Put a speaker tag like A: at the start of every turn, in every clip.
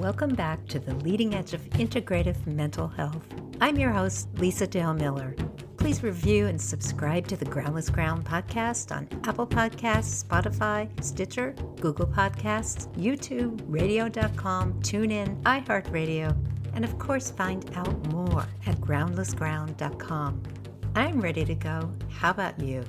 A: Welcome back to the leading edge of integrative mental health. I'm your host, Lisa Dale Miller. Please review and subscribe to the Groundless Ground podcast on Apple Podcasts, Spotify, Stitcher, Google Podcasts, YouTube, radio.com, TuneIn, iHeartRadio, and of course find out more at groundlessground.com. I'm ready to go. How about you?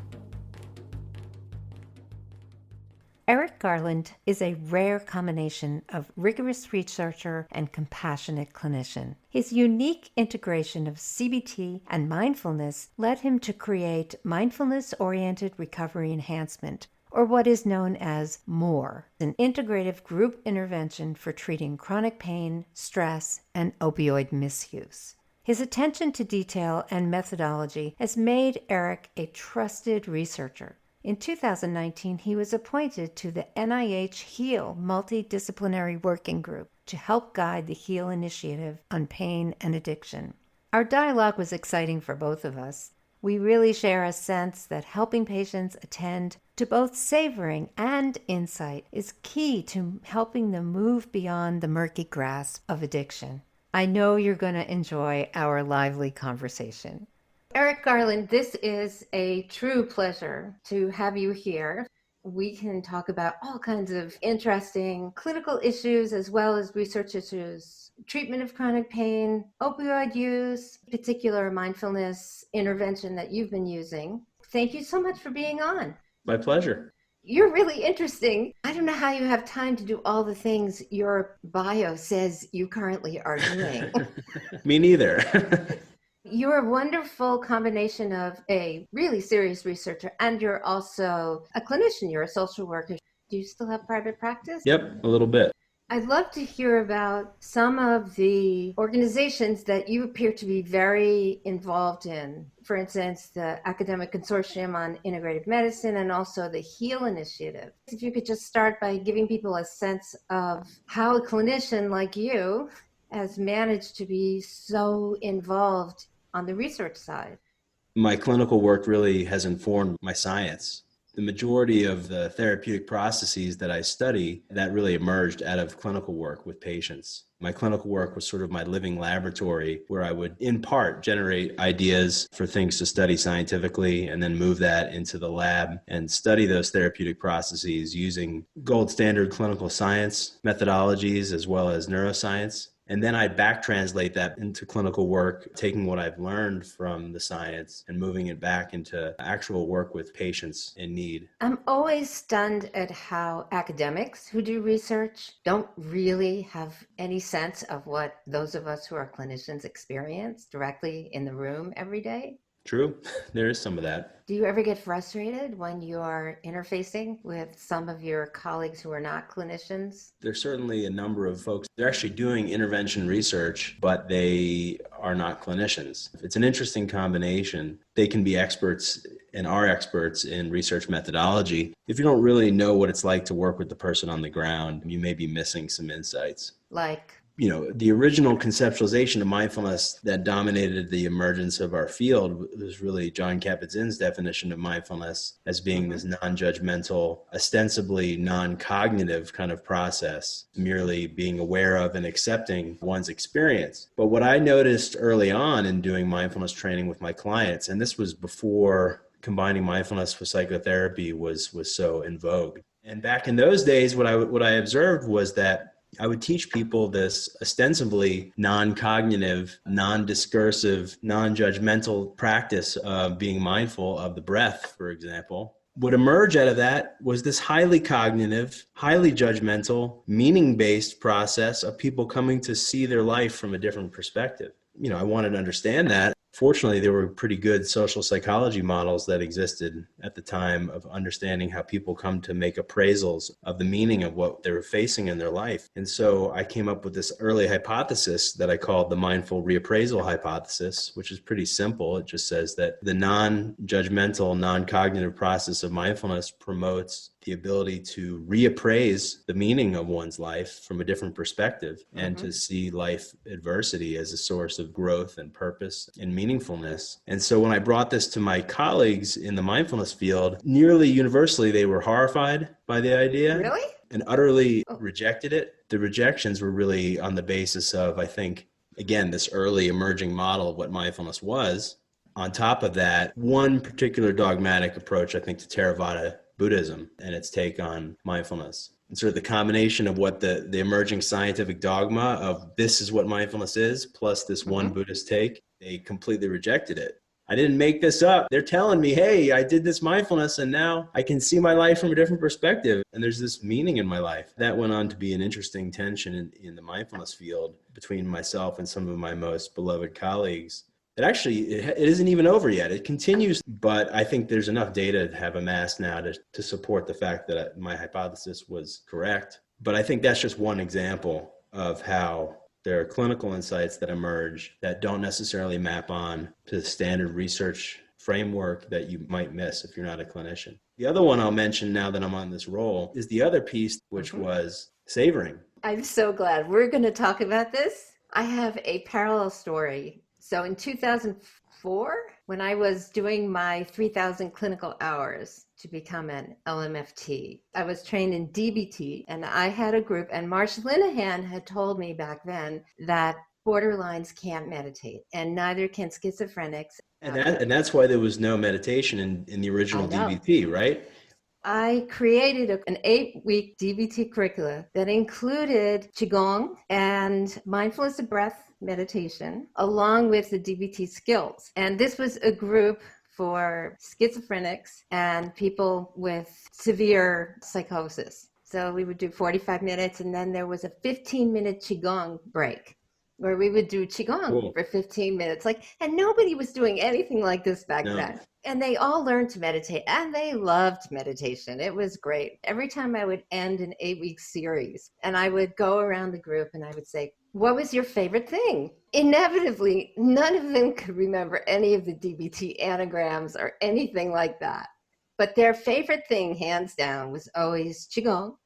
A: Eric Garland is a rare combination of rigorous researcher and compassionate clinician. His unique integration of CBT and mindfulness led him to create mindfulness-oriented recovery enhancement, or what is known as MORE, an integrative group intervention for treating chronic pain, stress, and opioid misuse. His attention to detail and methodology has made Eric a trusted researcher. In 2019, he was appointed to the NIH HEAL Multidisciplinary Working Group to help guide the HEAL initiative on pain and addiction. Our dialogue was exciting for both of us. We really share a sense that helping patients attend to both savoring and insight is key to helping them move beyond the murky grasp of addiction. I know you're going to enjoy our lively conversation. Eric Garland, this is a true pleasure to have you here. We can talk about all kinds of interesting clinical issues as well as research issues, treatment of chronic pain, opioid use, particular mindfulness intervention that you've been using. Thank you so much for being on.
B: My pleasure.
A: You're really interesting. I don't know how you have time to do all the things your bio says you currently are doing.
B: Me neither.
A: You're a wonderful combination of a really serious researcher and you're also a clinician. You're a social worker. Do you still have private practice?
B: Yep, a little bit.
A: I'd love to hear about some of the organizations that you appear to be very involved in. For instance, the Academic Consortium on Integrative Medicine and also the HEAL Initiative. If you could just start by giving people a sense of how a clinician like you has managed to be so involved on the research side.
B: My clinical work really has informed my science. The majority of the therapeutic processes that I study, that really emerged out of clinical work with patients. My clinical work was sort of my living laboratory where I would, in part, generate ideas for things to study scientifically and then move that into the lab and study those therapeutic processes using gold standard clinical science methodologies as well as neuroscience. And then I back translate that into clinical work, taking what I've learned from the science and moving it back into actual work with patients in need.
A: I'm always stunned at how academics who do research don't really have any sense of what those of us who are clinicians experience directly in the room every day.
B: True. There is some of that.
A: Do you ever get frustrated when you're interfacing with some of your colleagues who are not clinicians?
B: There's certainly a number of folks, they're actually doing intervention research, but they are not clinicians. It's an interesting combination. They can be experts and are experts in research methodology. If you don't really know what it's like to work with the person on the ground, you may be missing some insights.
A: Like?
B: The original conceptualization of mindfulness that dominated the emergence of our field was really John Kabat-Zinn's definition of mindfulness as being this non-judgmental, ostensibly non-cognitive kind of process, merely being aware of and accepting one's experience. But what I noticed early on in doing mindfulness training with my clients, and this was before combining mindfulness with psychotherapy was so in vogue. And back in those days, what I observed was that I would teach people this ostensibly non-cognitive, non-discursive, non-judgmental practice of being mindful of the breath, for example. What emerged out of that was this highly cognitive, highly judgmental, meaning-based process of people coming to see their life from a different perspective. I wanted to understand that. Fortunately, there were pretty good social psychology models that existed at the time of understanding how people come to make appraisals of the meaning of what they were facing in their life. And so I came up with this early hypothesis that I called the mindful reappraisal hypothesis, which is pretty simple. It just says that the non-judgmental, non-cognitive process of mindfulness promotes the ability to reappraise the meaning of one's life from a different perspective and to see life adversity as a source of growth and purpose and meaningfulness. And so when I brought this to my colleagues in the mindfulness field, nearly universally, they were horrified by the idea.
A: Really?
B: and utterly rejected it. The rejections were really on the basis of, I think, again, this early emerging model of what mindfulness was. On top of that, one particular dogmatic approach, I think, to Theravada Buddhism and its take on mindfulness. And sort of the combination of what the emerging scientific dogma of this is what mindfulness is, plus this one Buddhist take, they completely rejected it. I didn't make this up. They're telling me, hey, I did this mindfulness and now I can see my life from a different perspective. And there's this meaning in my life. That went on to be an interesting tension in the mindfulness field between myself and some of my most beloved colleagues. It isn't even over yet. It continues, but I think there's enough data to have amassed now to support the fact that my hypothesis was correct. But I think that's just one example of how there are clinical insights that emerge that don't necessarily map on to the standard research framework that you might miss if you're not a clinician. The other one I'll mention now that I'm on this role is the other piece, which was savoring.
A: I'm so glad we're going to talk about this. I have a parallel story. So in 2004, when I was doing my 3,000 clinical hours to become an LMFT, I was trained in DBT, and I had a group, and Marsh Linehan had told me back then that borderlines can't meditate, and neither can schizophrenics.
B: And that's why there was no meditation in the original DBT, right?
A: I created an 8-week DBT curricula that included Qigong and mindfulness of breath meditation, along with the DBT skills. And this was a group for schizophrenics and people with severe psychosis. So we would do 45 minutes, and then there was a 15-minute Qigong break, where we would do Qigong for 15 minutes. And nobody was doing anything like this back then. And they all learned to meditate, and they loved meditation. It was great. Every time I would end an 8-week series, and I would go around the group and I would say, what was your favorite thing? Inevitably, none of them could remember any of the DBT anagrams or anything like that. But their favorite thing, hands down, was always Qigong.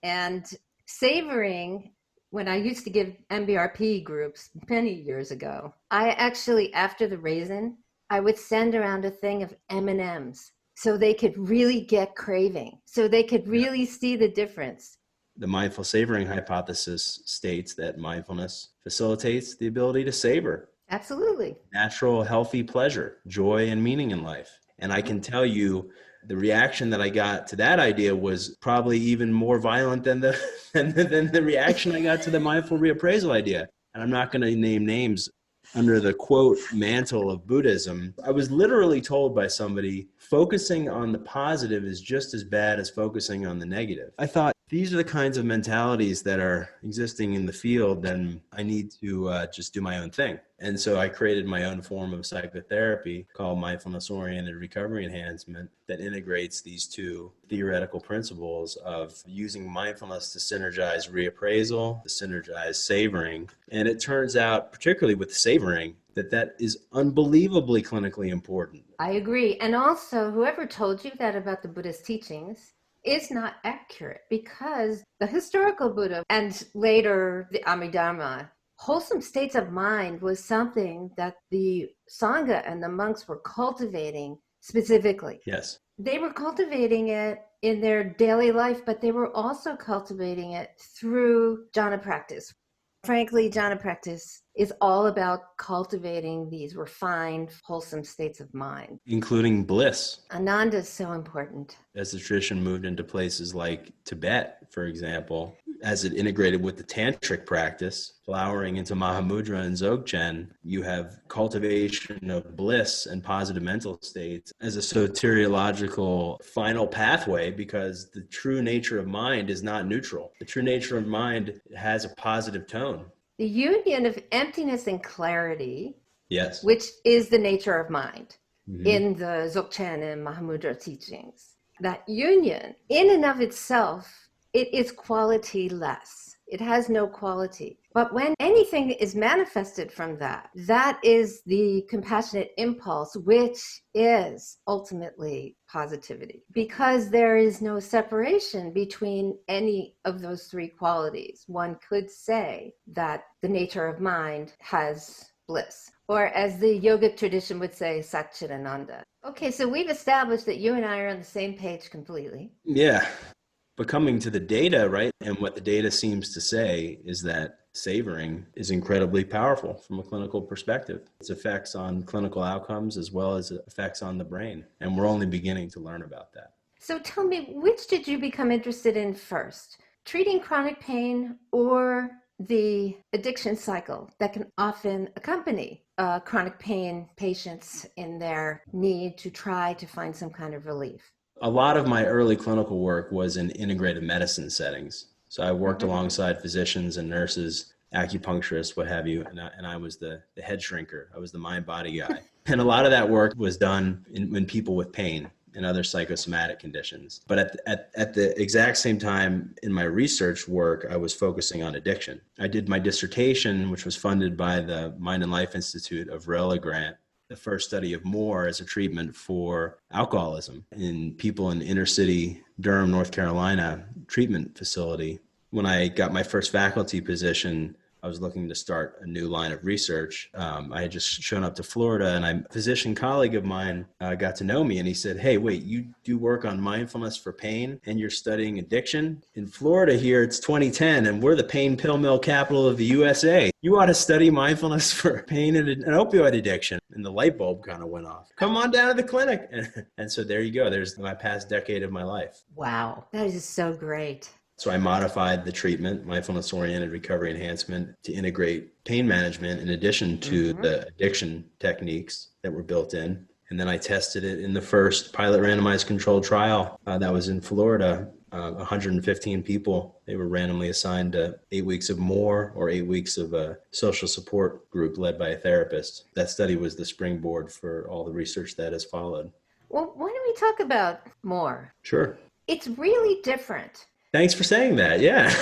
A: And savoring, when I used to give MBRP groups many years ago, I actually, after the raisin, I would send around a thing of M&Ms so they could really get craving, so they could really see the difference.
B: The mindful savoring hypothesis states that mindfulness facilitates the ability to savor.
A: Absolutely.
B: Natural, healthy pleasure, joy, and meaning in life. And I can tell you, the reaction that I got to that idea was probably even more violent than the reaction I got to the mindful reappraisal idea. And I'm not going to name names under the quote mantle of Buddhism. I was literally told by somebody, focusing on the positive is just as bad as focusing on the negative. I thought, these are the kinds of mentalities that are existing in the field, then I need to just do my own thing. And so I created my own form of psychotherapy called mindfulness-oriented recovery enhancement that integrates these two theoretical principles of using mindfulness to synergize reappraisal, to synergize savoring. And it turns out, particularly with savoring, that is unbelievably clinically important.
A: I agree. And also, whoever told you that about the Buddhist teachings is not accurate, because the historical Buddha and later the Amidharma, wholesome states of mind was something that the Sangha and the monks were cultivating specifically.
B: Yes.
A: They were cultivating it in their daily life, but they were also cultivating it through jhana practice. Frankly, jhana practice is all about cultivating these refined, wholesome states of mind.
B: Including bliss.
A: Ananda is so important.
B: As the tradition moved into places like Tibet, for example, as it integrated with the tantric practice, flowering into Mahamudra and Dzogchen, you have cultivation of bliss and positive mental states as a soteriological final pathway, because the true nature of mind is not neutral. The true nature of mind has a positive tone.
A: The union of emptiness and clarity,
B: yes,
A: which is the nature of mind, in the Dzogchen and Mahamudra teachings. That union, in and of itself, it is quality-less. It has no quality. But when anything is manifested from that, that is the compassionate impulse, which is ultimately positivity. Because there is no separation between any of those three qualities. One could say that the nature of mind has bliss, or as the yogic tradition would say, Satchitananda. Okay, so we've established that you and I are on the same page completely.
B: Yeah. But coming to the data, right? And what the data seems to say is that savoring is incredibly powerful from a clinical perspective. Its effects on clinical outcomes as well as effects on the brain. And we're only beginning to learn about that.
A: So tell me, which did you become interested in first? Treating chronic pain or the addiction cycle that can often accompany chronic pain patients in their need to try to find some kind of relief?
B: A lot of my early clinical work was in integrative medicine settings. So I worked alongside physicians and nurses, acupuncturists, what have you, and I was the head shrinker. I was the mind body guy. And a lot of that work was done in people with pain and other psychosomatic conditions. But at the exact same time in my research work, I was focusing on addiction. I did my dissertation, which was funded by the Mind and Life Institute of Varela Grant, the first study of more as a treatment for alcoholism in people in inner city Durham, North Carolina treatment facility. When I got my first faculty position, I was looking to start a new line of research. I had just shown up to Florida, and a physician colleague of mine got to know me, and he said, "Hey, wait, you do work on mindfulness for pain, and you're studying addiction? In Florida here, it's 2010, and we're the pain pill mill capital of the USA. You ought to study mindfulness for pain and opioid addiction." And the light bulb kind of went off. Come on down to the clinic. And so there you go. There's my past decade of my life.
A: Wow, that is so great.
B: So I modified the treatment, mindfulness-oriented recovery enhancement, to integrate pain management in addition to the addiction techniques that were built in. And then I tested it in the first pilot randomized controlled trial that was in Florida. 115 people. They were randomly assigned to 8 weeks of more or 8 weeks of a social support group led by a therapist. That study was the springboard for all the research that has followed.
A: Well, why don't we talk about more?
B: Sure.
A: It's really different.
B: Thanks for saying that. Yeah.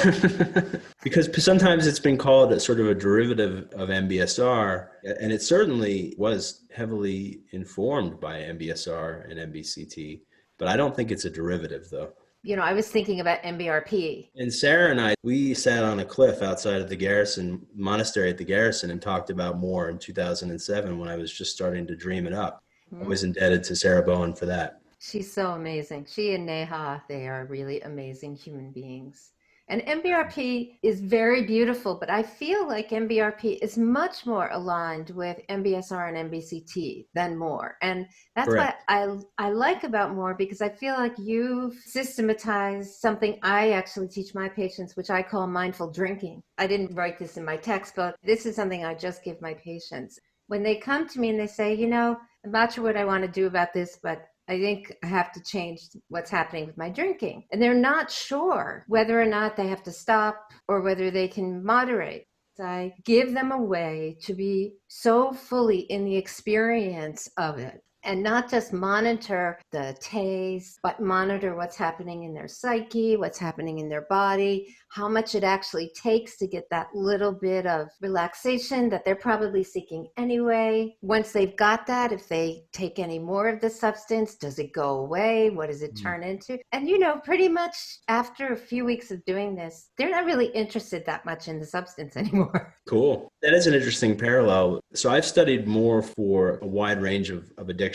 B: Because sometimes it's been called a sort of a derivative of MBSR, and it certainly was heavily informed by MBSR and MBCT, but I don't think it's a derivative though.
A: You know, I was thinking about MBRP.
B: And Sarah and I, we sat on a cliff outside of the Garrison monastery at the Garrison and talked about more in 2007 when I was just starting to dream it up. I was indebted to Sarah Bowen for that.
A: She's so amazing. She and Neha, they are really amazing human beings. And MBRP is very beautiful, but I feel like MBRP is much more aligned with MBSR and MBCT than more. And that's
B: Correct.
A: what I like about more, because I feel like you've systematized something I actually teach my patients, which I call mindful drinking. I didn't write this in my textbook. This is something I just give my patients. When they come to me and they say, you know, I'm not sure what I want to do about this, but I think I have to change what's happening with my drinking. And they're not sure whether or not they have to stop or whether they can moderate. I give them a way to be so fully in the experience of it and not just monitor the taste, but monitor what's happening in their psyche, what's happening in their body, how much it actually takes to get that little bit of relaxation that they're probably seeking anyway. Once they've got that, if they take any more of the substance, does it go away? What does it turn into? And, you know, pretty much after a few weeks of doing this, they're not really interested that much in the substance anymore.
B: Cool. That is an interesting parallel. So I've studied more for a wide range of addiction,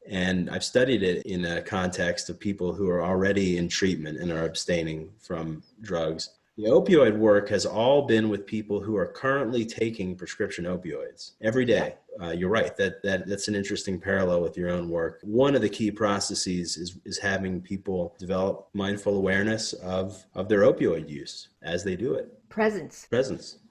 B: and I've studied it in a context of people who are already in treatment and are abstaining from drugs. The opioid work has all been with people who are currently taking prescription opioids every day. You're right. That's an interesting parallel with your own work. One of the key processes is having people develop mindful awareness of their opioid use as they do it.
A: Presence.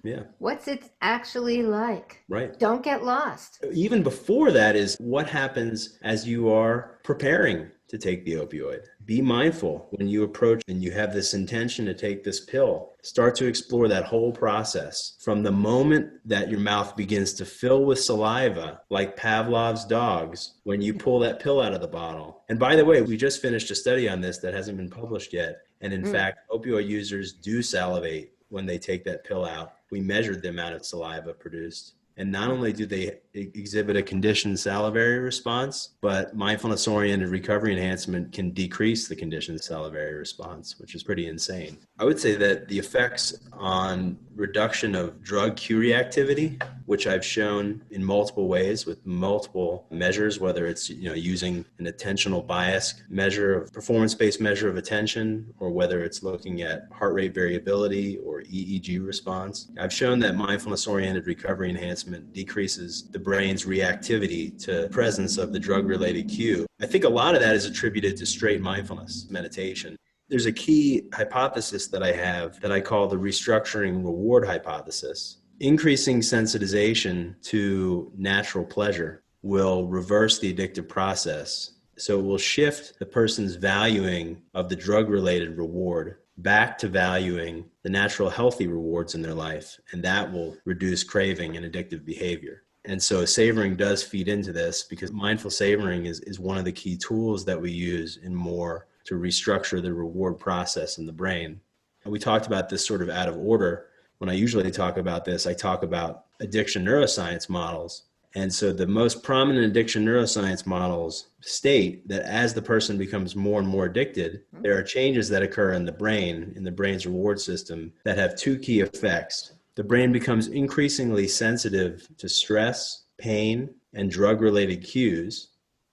B: Yeah.
A: What's it actually like?
B: Right.
A: Don't get lost.
B: Even before that is what happens as you are preparing to take the opioid. Be mindful when you approach and you have this intention to take this pill. Start to explore that whole process from the moment that your mouth begins to fill with saliva, like Pavlov's dogs, when you pull that pill out of the bottle. And by the way, we just finished a study on this that hasn't been published yet. And in fact, opioid users do salivate when they take that pill out. We measured the amount of saliva produced. And not only do they exhibit a conditioned salivary response, but mindfulness-oriented recovery enhancement can decrease the conditioned salivary response, which is pretty insane. I would say that the effects on reduction of drug cue reactivity, which I've shown in multiple ways with multiple measures, whether it's using an attentional bias measure of performance-based measure of attention, or whether it's looking at heart rate variability or EEG response. I've shown that mindfulness-oriented recovery enhancement decreases the brain's reactivity to the presence of the drug-related cue. I think a lot of that is attributed to straight mindfulness meditation. There's a key hypothesis that I have that I call the restructuring reward hypothesis. Increasing sensitization to natural pleasure will reverse the addictive process. So it will shift the person's valuing of the drug-related reward back to valuing the natural healthy rewards in their life, and that will reduce craving and addictive behavior. And so savoring does feed into this, because mindful savoring is one of the key tools that we use in more to restructure the reward process in the brain. And we talked about this sort of out of order. When I usually talk about this, I talk about addiction neuroscience models. And so the most prominent addiction neuroscience models state that as the person becomes more and more addicted, there are changes that occur in the brain's reward system, that have two key effects. The brain becomes increasingly sensitive to stress, pain, and drug-related cues.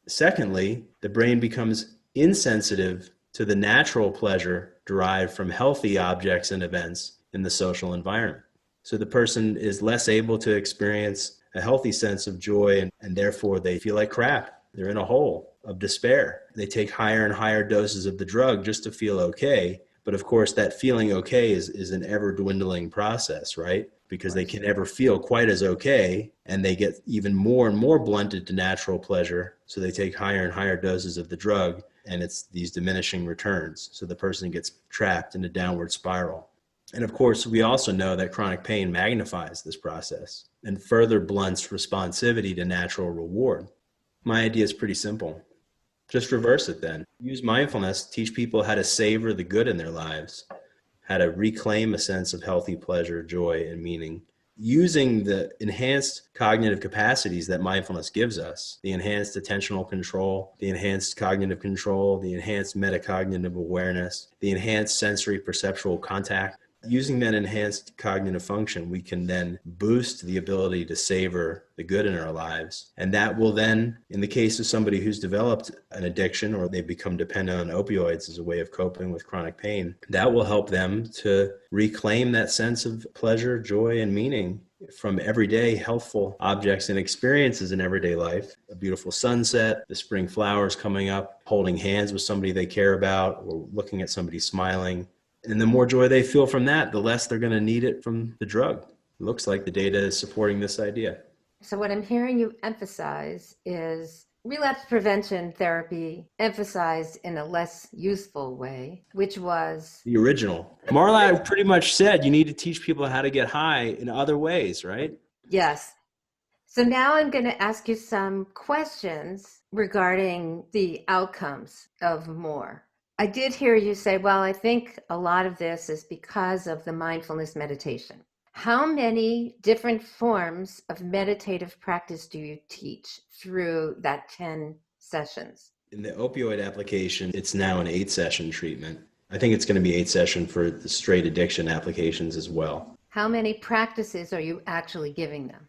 B: Secondly, the brain becomes insensitive to the natural pleasure derived from healthy objects and events in the social environment. So the person is less able to experience a healthy sense of joy, and therefore they feel like crap. They're in a hole of despair. They take higher and higher doses of the drug just to feel okay. But of course, that feeling okay is an ever dwindling process, right? Because they can never feel quite as okay, and they get even more and more blunted to natural pleasure. So they take higher and higher doses of the drug, and it's these diminishing returns. So the person gets trapped in a downward spiral. And of course, we also know that chronic pain magnifies this process and further blunts responsivity to natural reward. My idea is pretty simple. Just reverse it then. Use mindfulness, teach people how to savor the good in their lives, how to reclaim a sense of healthy pleasure, joy, and meaning, using the enhanced cognitive capacities that mindfulness gives us, the enhanced attentional control, the enhanced cognitive control, the enhanced metacognitive awareness, the enhanced sensory perceptual contact. Using that enhanced cognitive function, we can then boost the ability to savor the good in our lives. And that will then, in the case of somebody who's developed an addiction or they become dependent on opioids as a way of coping with chronic pain, that will help them to reclaim that sense of pleasure, joy, and meaning from everyday healthful objects and experiences in everyday life. A beautiful sunset, the spring flowers coming up, holding hands with somebody they care about, or looking at somebody smiling. And the more joy they feel from that, the less they're going to need it from the drug. It looks like the data is supporting this idea.
A: So what I'm hearing you emphasize is relapse prevention therapy emphasized in a less useful way, which was
B: the original. Marla pretty much said you need to teach people how to get high in other ways, right?
A: Yes. So now I'm going to ask you some questions regarding the outcomes of more. I did hear you say, well, I think a lot of this is because of the mindfulness meditation. How many different forms of meditative practice do you teach through that 10 sessions?
B: In the opioid application, it's now an 8-session treatment. I think it's going to be 8-session for the straight addiction applications as well.
A: How many practices are you actually giving them?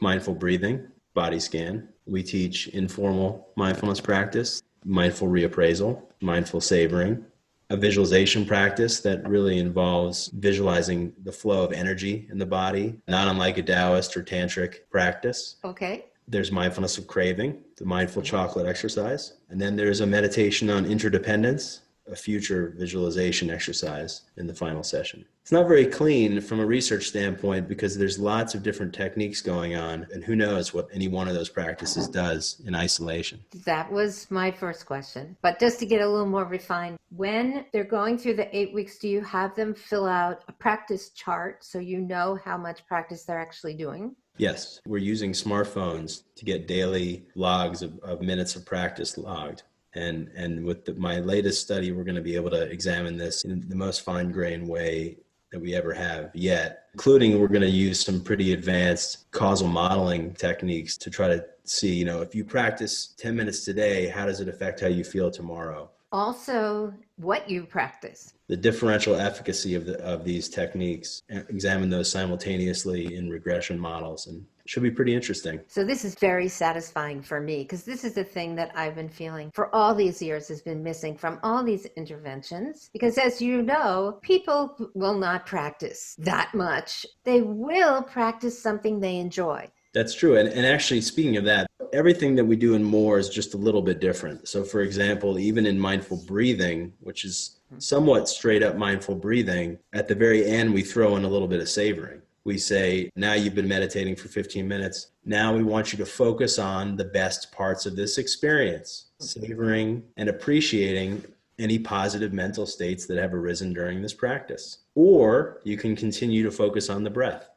B: Mindful breathing, body scan. We teach informal mindfulness practice, mindful reappraisal, mindful savoring, a visualization practice that really involves visualizing the flow of energy in the body, not unlike a Taoist or tantric practice.
A: Okay.
B: There's mindfulness of craving, the mindful chocolate exercise. And then there's a meditation on interdependence, a future visualization exercise in the final session. It's not very clean from a research standpoint because there's lots of different techniques going on, and who knows what any one of those practices does in isolation.
A: That was my first question. But just to get a little more refined, when they're going through the 8 weeks, do you have them fill out a practice chart so you know how much practice they're actually doing?
B: Yes, we're using smartphones to get daily logs of minutes of practice logged. And with my latest study, we're going to be able to examine this in the most fine-grained way that we ever have yet, including we're going to use some pretty advanced causal modeling techniques to try to see, if you practice 10 minutes today, how does it affect how you feel tomorrow?
A: Also, what you practice.
B: The differential efficacy of these techniques, examine those simultaneously in regression models, and it should be pretty interesting.
A: So this is very satisfying for me because this is the thing that I've been feeling for all these years has been missing from all these interventions. Because as you know, people will not practice that much. They will practice something they enjoy.
B: That's true. And actually, speaking of that, everything that we do in more is just a little bit different. So for example, even in mindful breathing, which is somewhat straight up mindful breathing, at the very end, we throw in a little bit of savoring. We say, now you've been meditating for 15 minutes. Now we want you to focus on the best parts of this experience, savoring and appreciating any positive mental states that have arisen during this practice. Or you can continue to focus on the breath.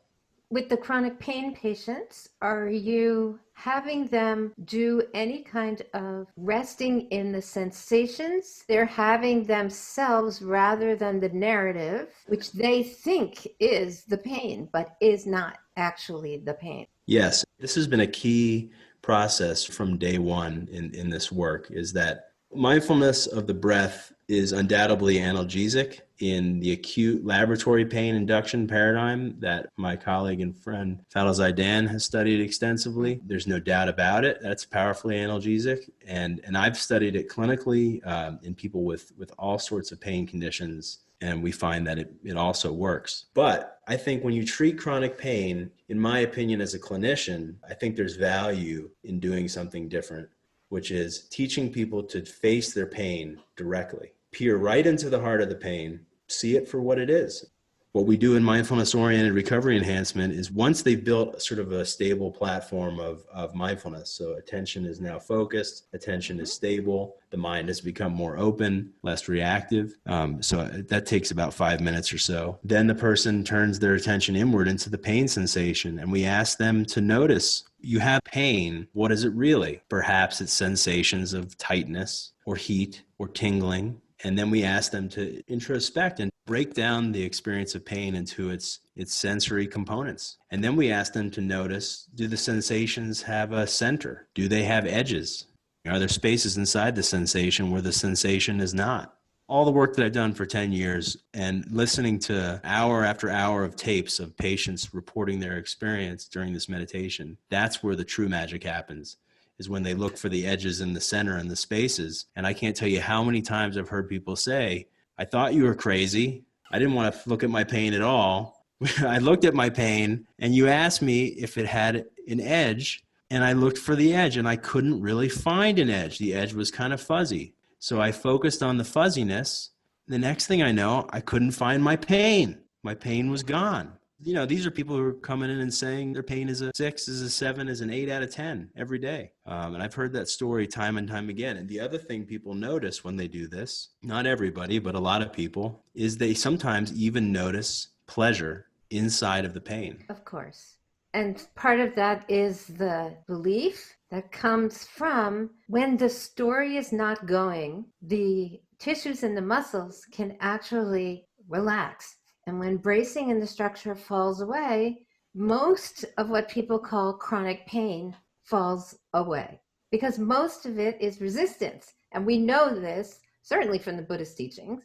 A: With the chronic pain patients, are you having them do any kind of resting in the sensations they're having themselves rather than the narrative, which they think is the pain, but is not actually the pain?
B: Yes, this has been a key process from day one in this work, is that mindfulness of the breath is undoubtedly analgesic in the acute laboratory pain induction paradigm that my colleague and friend Fadel Zaidan has studied extensively. There's no doubt about it. That's powerfully analgesic. And I've studied it clinically in people with all sorts of pain conditions. And we find that it also works. But I think when you treat chronic pain, in my opinion, as a clinician, I think there's value in doing something different, which is teaching people to face their pain directly, peer right into the heart of the pain, see it for what it is. What we do in mindfulness-oriented recovery enhancement is once they've built sort of a stable platform of mindfulness, so attention is now focused, attention is stable, the mind has become more open, less reactive. So that takes about 5 minutes or so. Then the person turns their attention inward into the pain sensation, and we ask them to notice, you have pain. What is it really? Perhaps it's sensations of tightness or heat or tingling. And then we ask them to introspect and break down the experience of pain into its sensory components. And then we ask them to notice, do the sensations have a center? Do they have edges? Are there spaces inside the sensation where the sensation is not? All the work that I've done for 10 years and listening to hour after hour of tapes of patients reporting their experience during this meditation, that's where the true magic happens, is when they look for the edges in the center and the spaces. And I can't tell you how many times I've heard people say, I thought you were crazy. I didn't want to look at my pain at all. I looked at my pain and you asked me if it had an edge, and I looked for the edge and I couldn't really find an edge. The edge was kind of fuzzy. So I focused on the fuzziness. The next thing I know, I couldn't find my pain. My pain was gone. These are people who are coming in and saying their pain is a 6, is a 7, is an 8 out of 10 every day. And I've heard that story time and time again. And the other thing people notice when they do this, not everybody, but a lot of people, is they sometimes even notice pleasure inside of the pain.
A: Of course. And part of that is the belief that comes from when the story is not going, the tissues and the muscles can actually relax. And when bracing in the structure falls away, most of what people call chronic pain falls away because most of it is resistance. And we know this, certainly from the Buddhist teachings.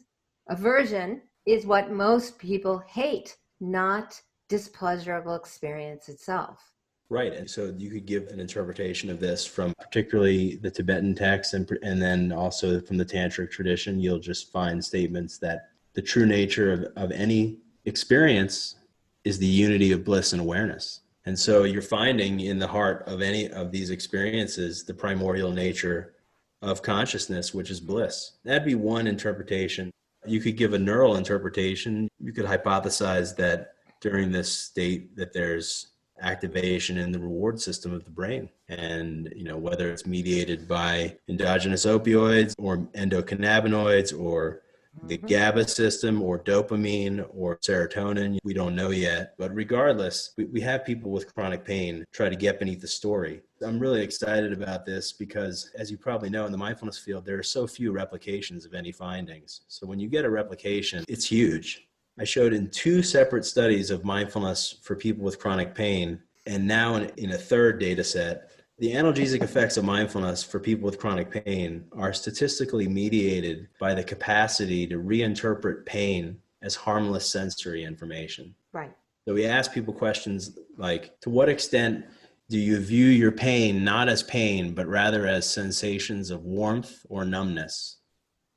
A: Aversion is what most people hate, not displeasurable experience itself.
B: Right. And so you could give an interpretation of this from particularly the Tibetan text and then also from the Tantric tradition. You'll just find statements that the true nature of any experience is the unity of bliss and awareness. And so you're finding in the heart of any of these experiences the primordial nature of consciousness, which is bliss. That'd be one interpretation. You could give a neural interpretation. You could hypothesize that during this state that there's activation in the reward system of the brain. And, whether it's mediated by endogenous opioids or endocannabinoids or the GABA system or dopamine or serotonin, we don't know yet. But regardless, we have people with chronic pain try to get beneath the story. I'm really excited about this because, as you probably know, in the mindfulness field, there are so few replications of any findings. So when you get a replication, it's huge. I showed in 2 separate studies of mindfulness for people with chronic pain, and now in a third data set, the analgesic effects of mindfulness for people with chronic pain are statistically mediated by the capacity to reinterpret pain as harmless sensory information.
A: Right.
B: So we ask people questions like, to what extent do you view your pain not as pain, but rather as sensations of warmth or numbness?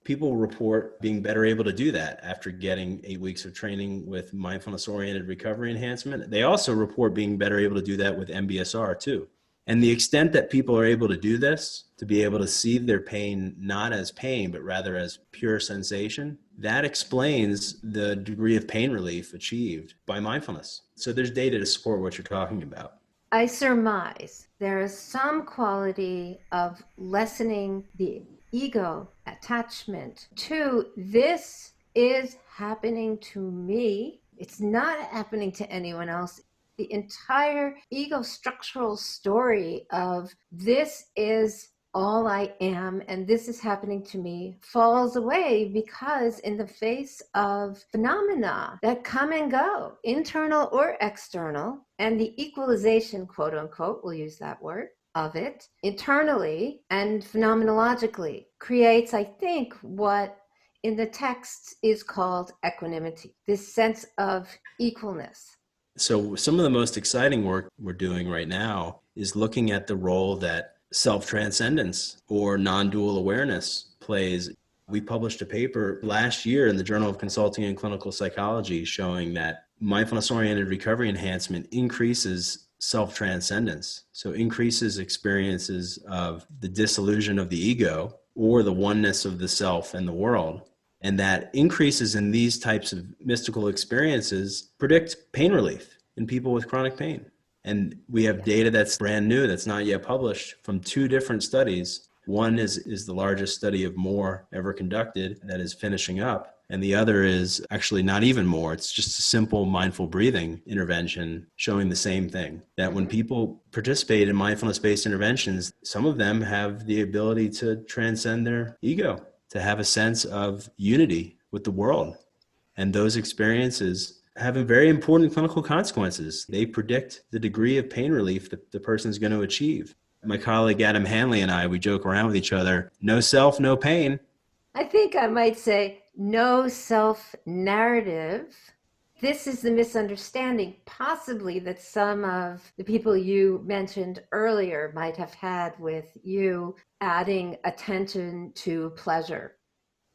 B: People report being better able to do that after getting 8 weeks of training with mindfulness-oriented recovery enhancement. They also report being better able to do that with MBSR too. And the extent that people are able to do this, to be able to see their pain not as pain, but rather as pure sensation, that explains the degree of pain relief achieved by mindfulness. So there's data to support what you're talking about.
A: I surmise there is some quality of lessening the ego attachment to this is happening to me. It's not happening to anyone else. The entire ego structural story of this is all I am and this is happening to me falls away, because in the face of phenomena that come and go, internal or external, and the equalization, quote unquote, we'll use that word, of it internally and phenomenologically creates, I think, what in the text is called equanimity, this sense of equalness.
B: So some of the most exciting work we're doing right now is looking at the role that self-transcendence or non-dual awareness plays. We published a paper last year in the Journal of Consulting and Clinical Psychology showing that mindfulness-oriented recovery enhancement increases self-transcendence. So increases experiences of the disillusion of the ego or the oneness of the self and the world. And that increases in these types of mystical experiences predict pain relief in people with chronic pain. And we have data that's brand new, that's not yet published, from 2 different studies. One is the largest study of more ever conducted that is finishing up. And the other is actually not even more. It's just a simple mindful breathing intervention showing the same thing, that when people participate in mindfulness-based interventions, some of them have the ability to transcend their ego, to have a sense of unity with the world. And those experiences have very important clinical consequences. They predict the degree of pain relief that the person is going to achieve. My colleague Adam Hanley and I, we joke around with each other, no self, no pain.
A: I think I might say no self-narrative. This is the misunderstanding, possibly, that some of the people you mentioned earlier might have had with you adding attention to pleasure.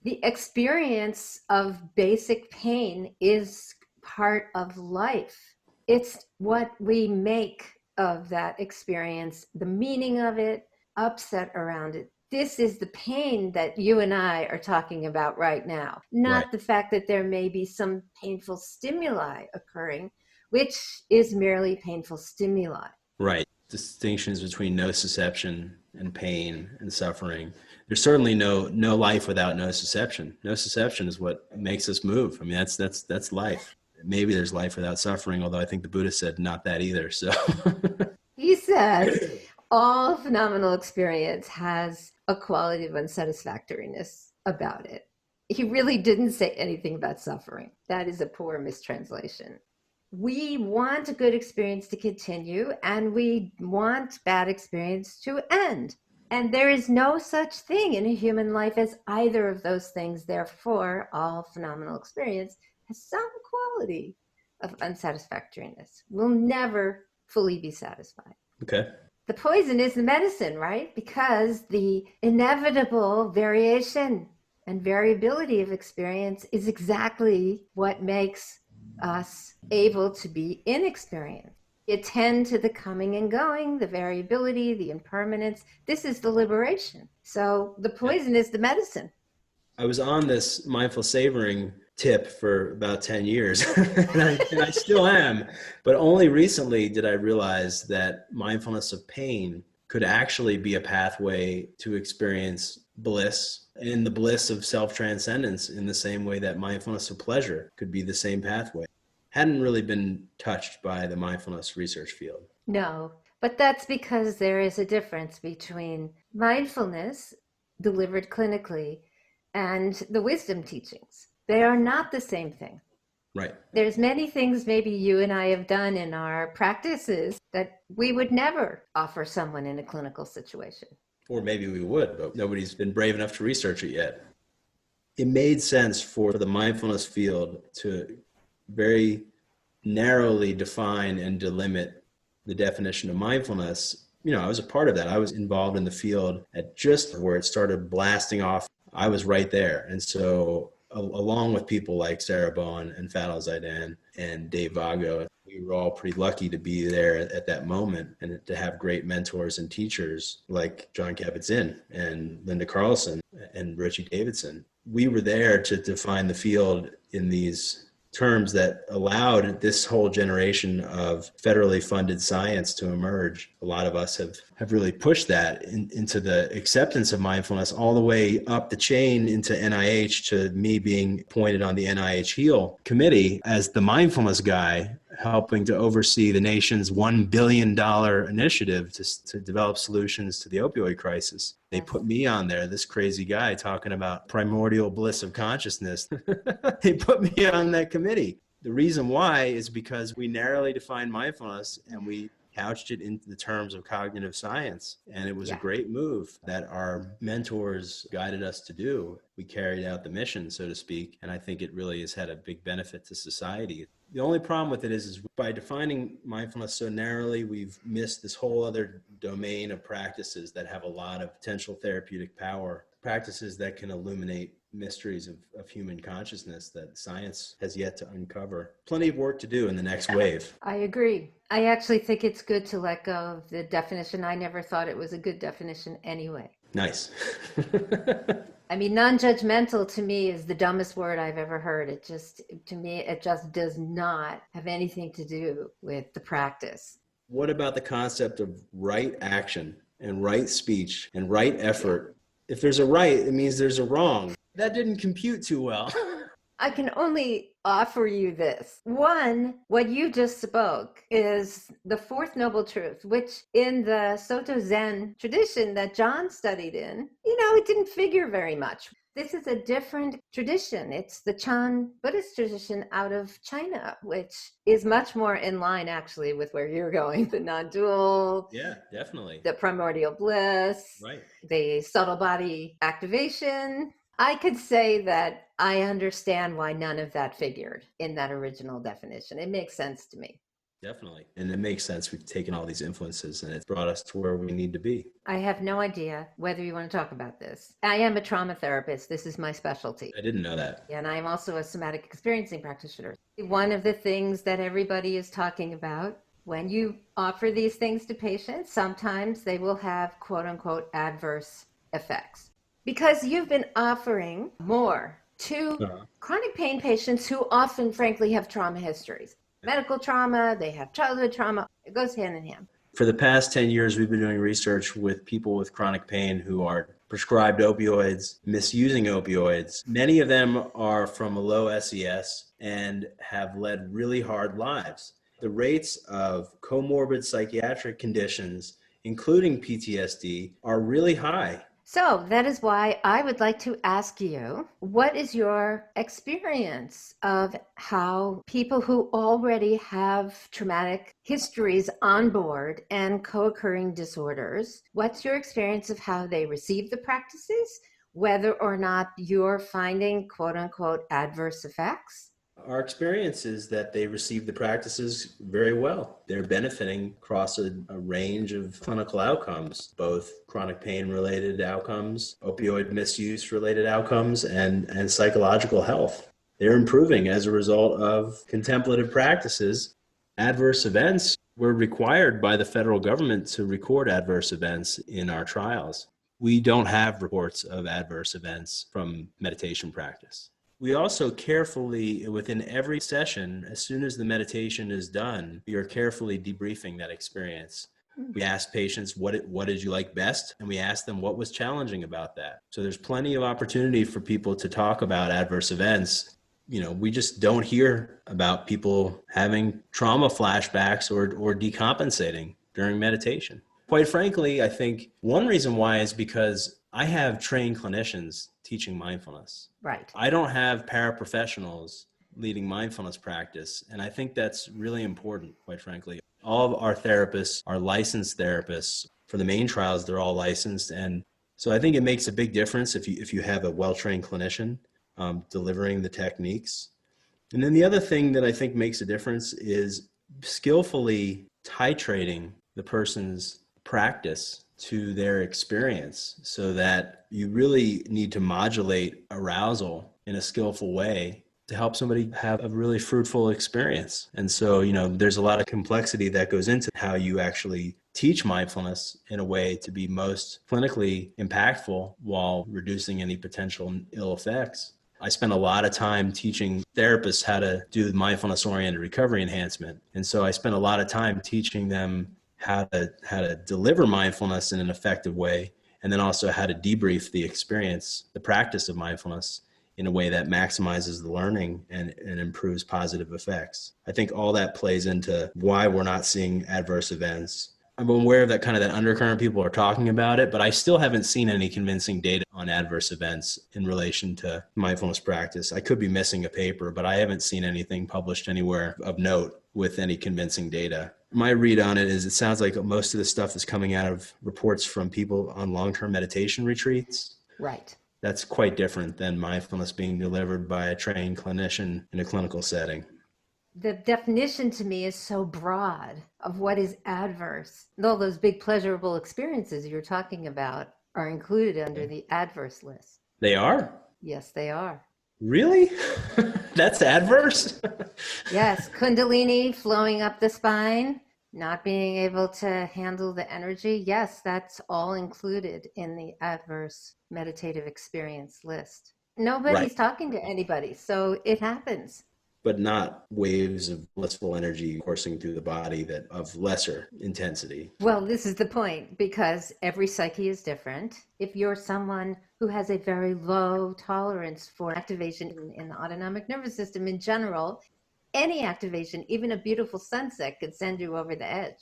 A: The experience of basic pain is part of life. It's what we make of that experience, the meaning of it, upset around it. This is the pain that you and I are talking about right now, not
B: Right.
A: the fact that there may be some painful stimuli occurring, which is merely painful stimuli.
B: Right. Distinctions between nociception and pain and suffering. There's certainly no life without nociception. Nociception is what makes us move. I mean, that's life. Maybe there's life without suffering, although I think the Buddha said not that either. So
A: He says all phenomenal experience has a quality of unsatisfactoriness about it. He really didn't say anything about suffering. That is a poor mistranslation. We want a good experience to continue, and we want bad experience to end. And there is no such thing in a human life as either of those things. Therefore, all phenomenal experience has some quality of unsatisfactoriness. We'll never fully be satisfied.
B: okay.
A: The poison is the medicine, right? Because the inevitable variation and variability of experience is exactly what makes us able to be inexperienced. Attend to the coming and going, the variability, the impermanence. This is the liberation. So the poison is the medicine.
B: I was on this mindful savoring tip for about 10 years, and I still am. But only recently did I realize that mindfulness of pain could actually be a pathway to experience bliss and the bliss of self-transcendence in the same way that mindfulness of pleasure could be the same pathway. Hadn't really been touched by the mindfulness research field.
A: No, but that's because there is a difference between mindfulness delivered clinically and the wisdom teachings. They are not the same thing.
B: Right.
A: There's many things maybe you and I have done in our practices that we would never offer someone in a clinical situation.
B: Or maybe we would, but nobody's been brave enough to research it yet. It made sense for the mindfulness field to very narrowly define and delimit the definition of mindfulness. I was a part of that. I was involved in the field at just where it started blasting off. I was right there. And so along with people like Sarah Bowen and Fadil Zaidan and Dave Vago, we were all pretty lucky to be there at that moment and to have great mentors and teachers like John Kabat-Zinn and Linda Carlson and Richie Davidson. We were there to define the field in these terms that allowed this whole generation of federally funded science to emerge. A lot of us have really pushed that into the acceptance of mindfulness all the way up the chain into NIH, to me being appointed on the NIH HEAL committee as the mindfulness guy, helping to oversee the nation's $1 billion initiative to develop solutions to the opioid crisis. They put me on there, this crazy guy talking about primordial bliss of consciousness. They put me on that committee. The reason why is because we narrowly defined mindfulness and we couched it in the terms of cognitive science. And it was a great move that our mentors guided us to do. We carried out the mission, so to speak. And I think it really has had a big benefit to society. The only problem with it is by defining mindfulness so narrowly, we've missed this whole other domain of practices that have a lot of potential therapeutic power, practices that can illuminate mysteries of human consciousness that science has yet to uncover. Plenty of work to do in the next wave.
A: I agree. I actually think it's good to let go of the definition. I never thought it was a good definition anyway.
B: Nice.
A: I mean, non-judgmental to me is the dumbest word I've ever heard. To me, it just does not have anything to do with the practice.
B: What about the concept of right action and right speech and right effort? If there's a right, it means there's a wrong. That didn't compute too well.
A: I can only offer you this. One, what you just spoke is the fourth noble truth, which in the Soto Zen tradition that John studied in, it didn't figure very much. This is a different tradition. It's the Chan Buddhist tradition out of China, which is much more in line actually with where you're going, the non-dual.
B: Yeah, definitely.
A: The primordial bliss,
B: right?
A: The subtle body activation. I could say that I understand why none of that figured in that original definition. It makes sense to me.
B: Definitely. And it makes sense. We've taken all these influences and it's brought us to where we need to be.
A: I have no idea whether you want to talk about this. I am a trauma therapist. This is my specialty.
B: I didn't know that.
A: And I am also a somatic experiencing practitioner. One of the things that everybody is talking about when you offer these things to patients, sometimes they will have quote unquote adverse effects. Because you've been offering more to chronic pain patients who often, frankly, have trauma histories. Medical trauma, they have childhood trauma. It goes hand in hand.
B: For the past 10 years, we've been doing research with people with chronic pain who are prescribed opioids, misusing opioids. Many of them are from a low SES and have led really hard lives. The rates of comorbid psychiatric conditions, including PTSD, are really high.
A: So that is why I would like to ask you, what is your experience of how people who already have traumatic histories on board and co-occurring disorders, what's your experience of how they receive the practices, whether or not you're finding quote unquote adverse effects?
B: Our experience is that they receive the practices very well. They're benefiting across a range of clinical outcomes, both chronic pain-related outcomes, opioid misuse-related outcomes, and psychological health. They're improving as a result of contemplative practices. Adverse events were required by the federal government to record adverse events in our trials. We don't have reports of adverse events from meditation practice. We also carefully, within every session, as soon as the meditation is done, we are carefully debriefing that experience. We ask patients, what did you like best? And we ask them what was challenging about that. So there's plenty of opportunity for people to talk about adverse events. We just don't hear about people having trauma flashbacks or decompensating during meditation. Quite frankly, I think one reason why is because I have trained clinicians teaching mindfulness.
A: Right.
B: I don't have paraprofessionals leading mindfulness practice. And I think that's really important, quite frankly. All of our therapists are licensed therapists. For the main trials, they're all licensed. And so I think it makes a big difference if you have a well-trained clinician delivering the techniques. And then the other thing that I think makes a difference is skillfully titrating the person's practice to their experience, so that you really need to modulate arousal in a skillful way to help somebody have a really fruitful experience. And so, there's a lot of complexity that goes into how you actually teach mindfulness in a way to be most clinically impactful while reducing any potential ill effects. I spend a lot of time teaching therapists how to do mindfulness-oriented recovery enhancement. And so I spend a lot of time teaching them how to deliver mindfulness in an effective way, and then also how to debrief the experience, the practice of mindfulness, in a way that maximizes the learning and improves positive effects. I think all that plays into why we're not seeing adverse events. I'm aware of that kind of that undercurrent. People are talking about it, but I still haven't seen any convincing data on adverse events in relation to mindfulness practice. I could be missing a paper, but I haven't seen anything published anywhere of note with any convincing data. My read on it is it sounds like most of the stuff is coming out of reports from people on long-term meditation retreats.
A: Right.
B: That's quite different than mindfulness being delivered by a trained clinician in a clinical setting.
A: The definition to me is so broad of what is adverse. And all those big pleasurable experiences you're talking about are included under the adverse list.
B: They are?
A: Yes, they are.
B: Really? That's adverse?
A: Yes, Kundalini flowing up the spine, not being able to handle the energy. Yes, that's all included in the adverse meditative experience list. Nobody's talking to anybody, so it happens.
B: But not waves of blissful energy coursing through the body that of lesser intensity.
A: Well, this is the point, because every psyche is different. If you're someone who has a very low tolerance for activation in the autonomic nervous system in general, any activation, even a beautiful sunset, could send you over the edge.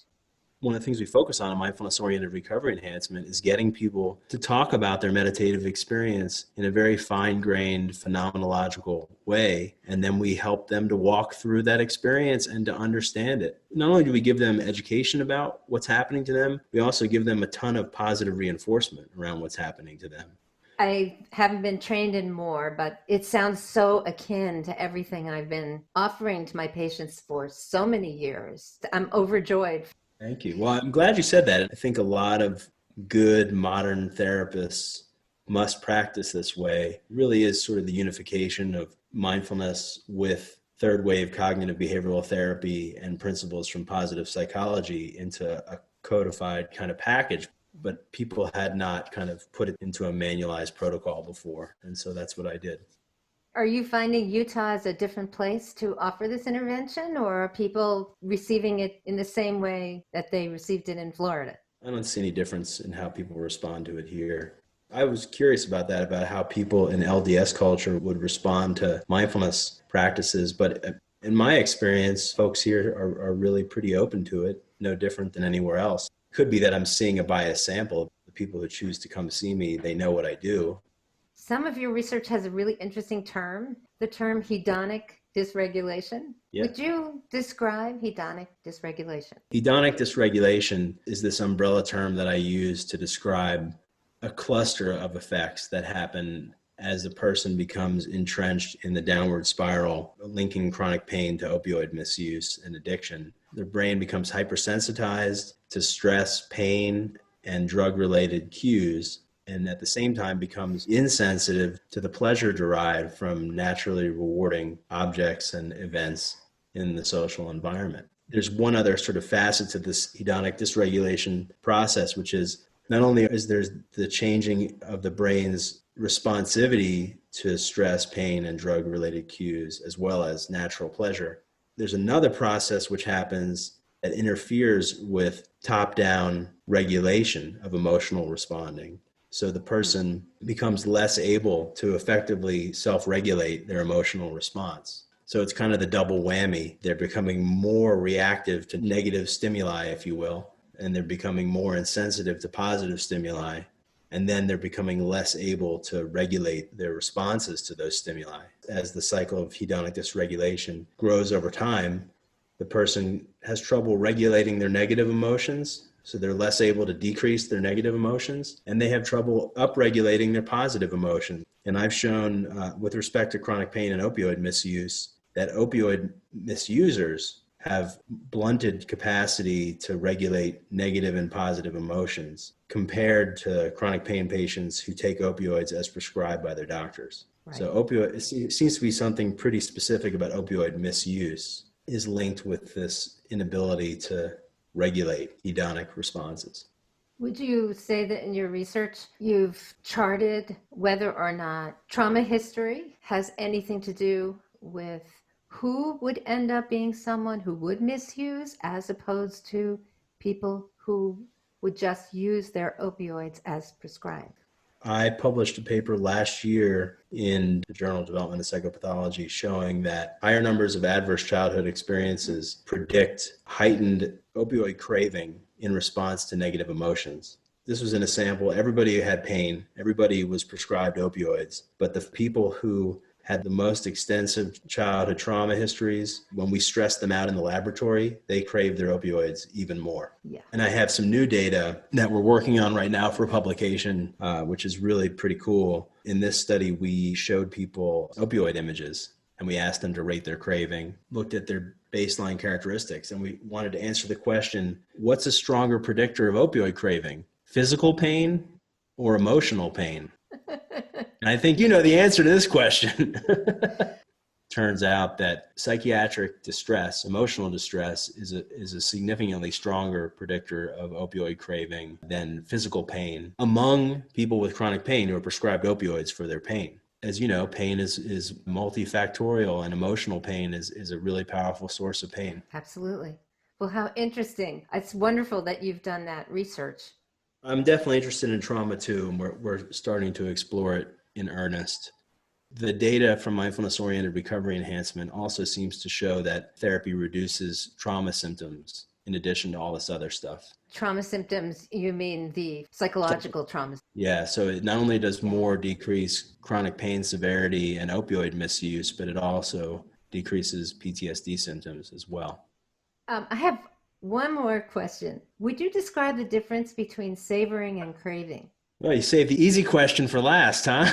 B: One of the things we focus on in mindfulness-oriented recovery enhancement is getting people to talk about their meditative experience in a very fine-grained, phenomenological way. And then we help them to walk through that experience and to understand it. Not only do we give them education about what's happening to them, we also give them a ton of positive reinforcement around what's happening to them.
A: I haven't been trained in more, but it sounds so akin to everything I've been offering to my patients for so many years. I'm overjoyed.
B: Thank you. Well, I'm glad you said that. I think a lot of good modern therapists must practice this way. It really is sort of the unification of mindfulness with third wave cognitive behavioral therapy and principles from positive psychology into a codified kind of package. But people had not kind of put it into a manualized protocol before. And so that's what I did.
A: Are you finding Utah is a different place to offer this intervention, or are people receiving it in the same way that they received it in Florida?
B: I don't see any difference in how people respond to it here. I was curious about that, about how people in LDS culture would respond to mindfulness practices. But in my experience, folks here are really pretty open to it, no different than anywhere else. It could be that I'm seeing a biased sample. The people who choose to come see me, they know what I do.
A: Some of your research has a really interesting term, the term hedonic dysregulation.
B: Yeah.
A: Would you describe hedonic dysregulation?
B: Hedonic dysregulation is this umbrella term that I use to describe a cluster of effects that happen as a person becomes entrenched in the downward spiral, linking chronic pain to opioid misuse and addiction. Their brain becomes hypersensitized to stress, pain, and drug-related cues, and at the same time becomes insensitive to the pleasure derived from naturally rewarding objects and events in the social environment. There's one other sort of facet to this hedonic dysregulation process, which is not only is there the changing of the brain's responsivity to stress, pain, and drug-related cues, as well as natural pleasure. There's another process which happens that interferes with top-down regulation of emotional responding. So the person becomes less able to effectively self-regulate their emotional response. So it's kind of the double whammy. They're becoming more reactive to negative stimuli, if you will, and they're becoming more insensitive to positive stimuli. And then they're becoming less able to regulate their responses to those stimuli. as the cycle of hedonic dysregulation grows over time, the person has trouble regulating their negative emotions. So they're less able to decrease their negative emotions, and they have trouble upregulating their positive emotions. And I've shown with respect to chronic pain and opioid misuse that opioid misusers have blunted capacity to regulate negative and positive emotions compared to chronic pain patients who take opioids as prescribed by their doctors. Right. So it seems to be something pretty specific about opioid misuse is linked with this inability to regulate hedonic responses.
A: Would you say that in your research you've charted whether or not trauma history has anything to do with who would end up being someone who would misuse as opposed to people who would just use their opioids as prescribed?
B: I published a paper last year in the Journal of Development of Psychopathology showing that higher numbers of adverse childhood experiences predict heightened opioid craving in response to negative emotions. This was in a sample. Everybody had pain. Everybody was prescribed opioids. But the people who had the most extensive childhood trauma histories, when we stressed them out in the laboratory, they craved their opioids even more. Yeah. And I have some new data that we're working on right now for publication, which is really pretty cool. In this study, we showed people opioid images, and we asked them to rate their craving, looked at their baseline characteristics, and we wanted to answer the question, what's a stronger predictor of opioid craving, physical pain or emotional pain? And I think you know the answer to this question. Turns out that psychiatric distress, emotional distress, is a significantly stronger predictor of opioid craving than physical pain among people with chronic pain who are prescribed opioids for their pain. As you know, pain is multifactorial, and emotional pain is a really powerful source of pain.
A: Absolutely. Well, how interesting. It's wonderful that you've done that research.
B: I'm definitely interested in trauma too, and we're starting to explore it in earnest. The data from mindfulness-oriented recovery enhancement also seems to show that therapy reduces trauma symptoms in addition to all this other stuff.
A: Trauma symptoms, you mean the psychological traumas?
B: Yeah, so it not only does more decrease chronic pain severity and opioid misuse, but it also decreases PTSD symptoms as well.
A: I have one more question. Would you describe the difference between savoring and craving?
B: Well, you saved the easy question for last, huh?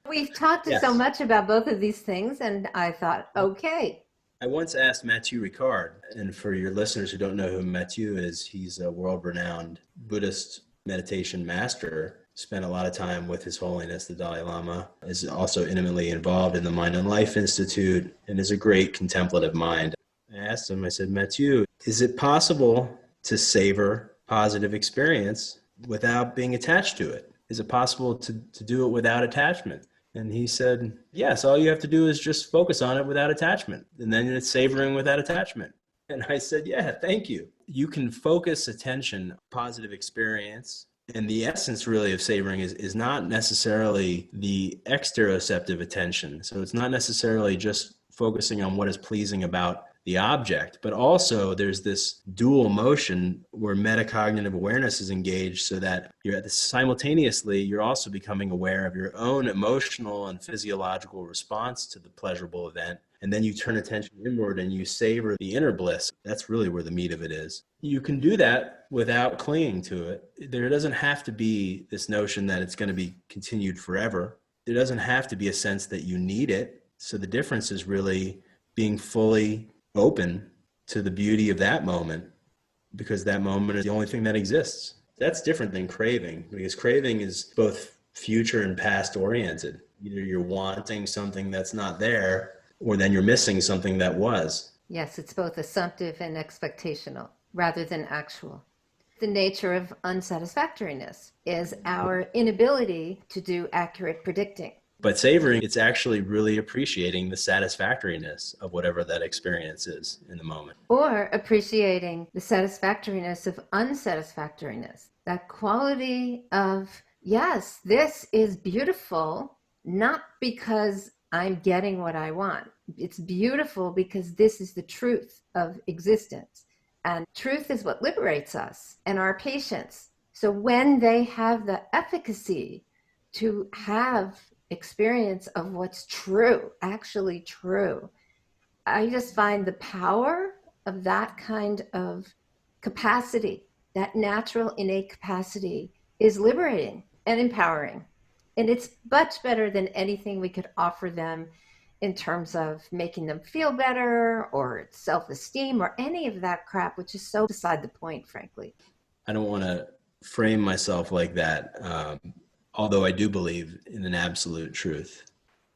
A: We've talked so much about both of these things, and I thought, okay.
B: I once asked Mathieu Ricard, and for your listeners who don't know who Mathieu is, he's a world-renowned Buddhist meditation master, spent a lot of time with His Holiness, the Dalai Lama, is also intimately involved in the Mind and Life Institute, and is a great contemplative mind. I asked him, I said, Mathieu, is it possible to savor positive experience without being attached to it? Is it possible to do it without attachment? And he said, yes, all you have to do is just focus on it without attachment. And then it's savoring without attachment. And I said, yeah, thank you. You can focus attention on positive experience. And the essence really of savoring is not necessarily the exteroceptive attention. So it's not necessarily just focusing on what is pleasing about the object, but also there's this dual motion where metacognitive awareness is engaged so that simultaneously you're also becoming aware of your own emotional and physiological response to the pleasurable event. And then you turn attention inward and you savor the inner bliss. That's really where the meat of it is. You can do that without clinging to it. There doesn't have to be this notion that it's going to be continued forever. There doesn't have to be a sense that you need it. So the difference is really being fully open to the beauty of that moment, because that moment is the only thing that exists. That's different than craving, because craving is both future and past oriented. Either you're wanting something that's not there, or then you're missing something that was.
A: Yes, it's both assumptive and expectational rather than actual. The nature of unsatisfactoriness is our inability to do accurate predicting.
B: But savoring, it's actually really appreciating the satisfactoriness of whatever that experience is in the moment.
A: Or appreciating the satisfactoriness of unsatisfactoriness. That quality of, yes, this is beautiful, not because I'm getting what I want. It's beautiful because this is the truth of existence. And truth is what liberates us and our patients. So when they have the efficacy to have experience of what's true, actually true. I just find the power of that kind of capacity, that natural innate capacity, is liberating and empowering. And it's much better than anything we could offer them in terms of making them feel better or self-esteem or any of that crap, which is so beside the point, frankly.
B: I don't want to frame myself like that, although I do believe in an absolute truth.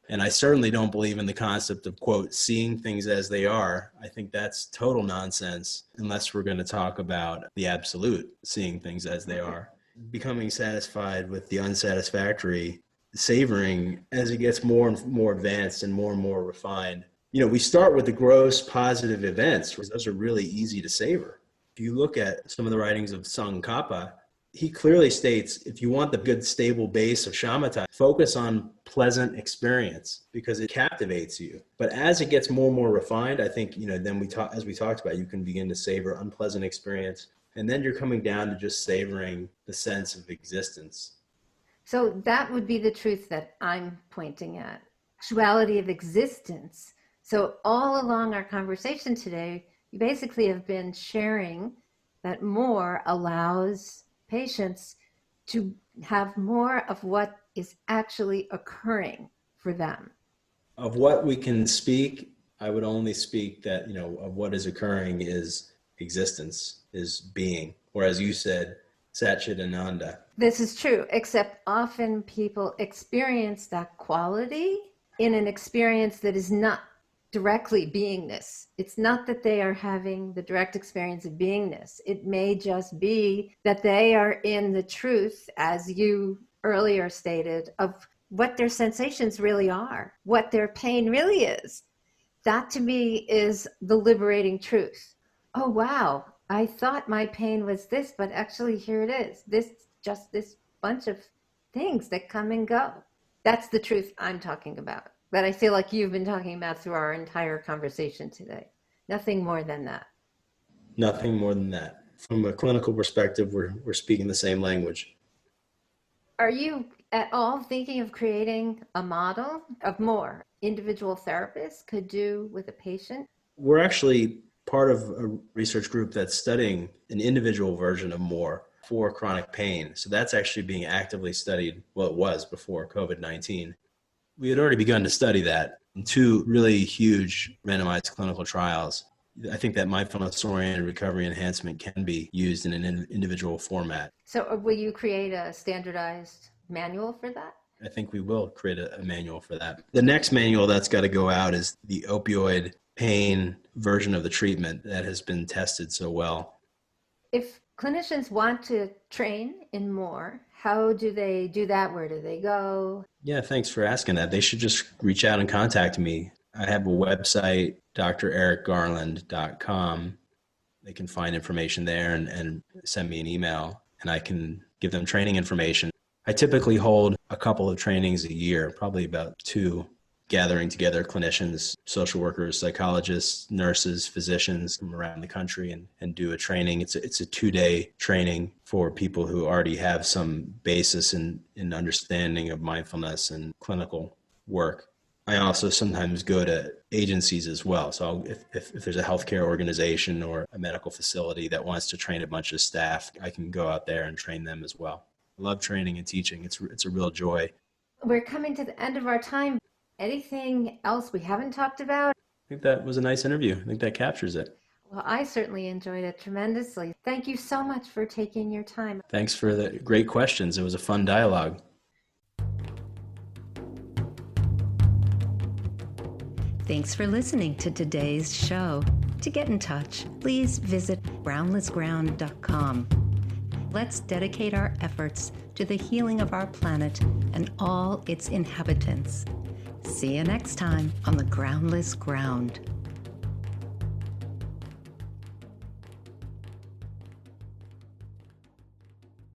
B: And I certainly don't believe in the concept of, quote, seeing things as they are. I think that's total nonsense unless we're going to talk about the absolute, seeing things as they are. Becoming satisfied with the unsatisfactory, savoring as it gets more and more advanced and more refined. We start with the gross positive events. Those are really easy to savor. If you look at some of the writings of Tsongkhapa, he clearly states, if you want the good, stable base of shamatha, focus on pleasant experience because it captivates you. But as it gets more and more refined, I think, then as we talked about, you can begin to savor unpleasant experience. And then you're coming down to just savoring the sense of existence.
A: So that would be the truth that I'm pointing at. Actuality of existence. So all along our conversation today, you basically have been sharing that more allows patients to have more of what is actually occurring for them.
B: Of what we can speak, I would only speak that, of what is occurring is existence, is being, or as you said, Satchidananda.
A: This is true, except often people experience that quality in an experience that is not directly beingness. It's not that they are having the direct experience of beingness. It may just be that they are in the truth, as you earlier stated, of what their sensations really are, what their pain really is. That to me is the liberating truth. Oh, wow, I thought my pain was this, but actually here it is. This bunch of things that come and go. That's the truth I'm talking about, that I feel like you've been talking about through our entire conversation today. Nothing more than that.
B: Nothing more than that. From a clinical perspective, we're speaking the same language.
A: Are you at all thinking of creating a model of more individual therapists could do with a patient?
B: We're actually part of a research group that's studying an individual version of more for chronic pain. So that's actually being actively studied. Well, it was before COVID-19. We had already begun to study that in 2 really huge randomized clinical trials. I think that mindfulness-oriented recovery enhancement can be used in an individual format.
A: So will you create a standardized manual for that?
B: I think we will create a manual for that. The next manual that's got to go out is the opioid pain version of the treatment that has been tested so well.
A: If clinicians want to train in more, how do they do that? Where do they go?
B: Yeah, thanks for asking that. They should just reach out and contact me. I have a website, drericgarland.com. They can find information there and send me an email, and I can give them training information. I typically hold a couple of trainings a year, probably about 2, gathering together clinicians, social workers, psychologists, nurses, physicians from around the country and do a training. It's a 2-day training for people who already have some basis in understanding of mindfulness and clinical work. I also sometimes go to agencies as well. So if there's a healthcare organization or a medical facility that wants to train a bunch of staff, I can go out there and train them as well. I love training and teaching. It's a real joy.
A: We're coming to the end of our time. Anything else we haven't talked about?
B: I think that was a nice interview. I think that captures it.
A: Well, I certainly enjoyed it tremendously. Thank you so much for taking your time.
B: Thanks for the great questions. It was a fun dialogue.
A: Thanks for listening to today's show. To get in touch, please visit groundlessground.com. Let's dedicate our efforts to the healing of our planet and all its inhabitants. See you next time on the Groundless Ground.